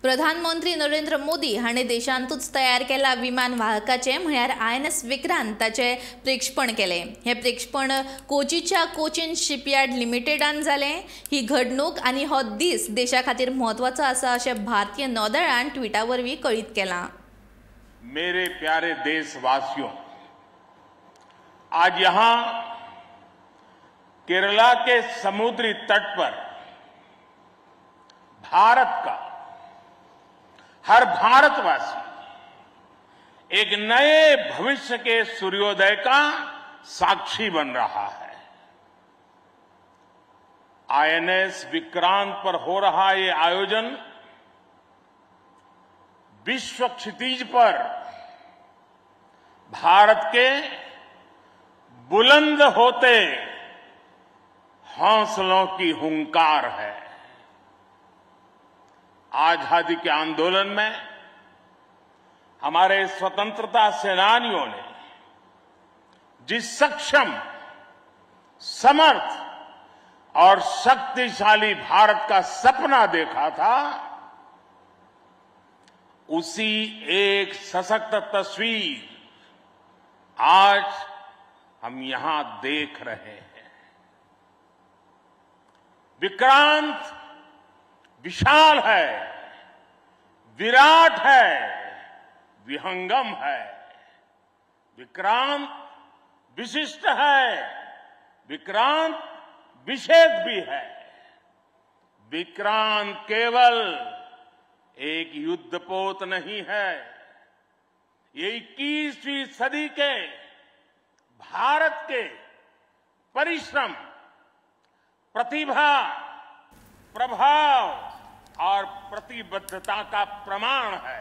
प्रधानमंत्री नरेंद्र मोदी हाणे देशांतूच तयार केला विमान वाहकाचे म्हळ्यार INS विक्रांत ताचे प्रेक्षपण केले। हे प्रेक्षपण कोचीच्या कोचीन शिपयार्ड लिमिटेडान जाले। ही घडणूक आनी हो दीस देशा खातीर म्हत्वाचो आसा अशें भारतीय नौदळान ट्विटा वरवीं कळीत केलां। मेरे प्यारे देशवासियों, आज यहाँ केरला के समुद्री तट पर भारत का हर भारतवासी एक नए भविष्य के सूर्योदय का साक्षी बन रहा है। INS विक्रांत पर हो रहा ये आयोजन विश्व क्षितिज पर भारत के बुलंद होते हौसलों की हुंकार है। आजादी के आंदोलन में हमारे स्वतंत्रता सेनानियों ने जिस सक्षम, समर्थ और शक्तिशाली भारत का सपना देखा था, उसी एक सशक्त तस्वीर आज हम यहां देख रहे हैं। विक्रांत विशाल है, विराट है, विहंगम है। विक्रांत विशिष्ट है, विक्रांत विशेष भी है। विक्रांत केवल एक युद्धपोत नहीं है, ये 21वीं सदी के भारत के परिश्रम, प्रतिभा, प्रभाव और प्रतिबद्धता का प्रमाण है।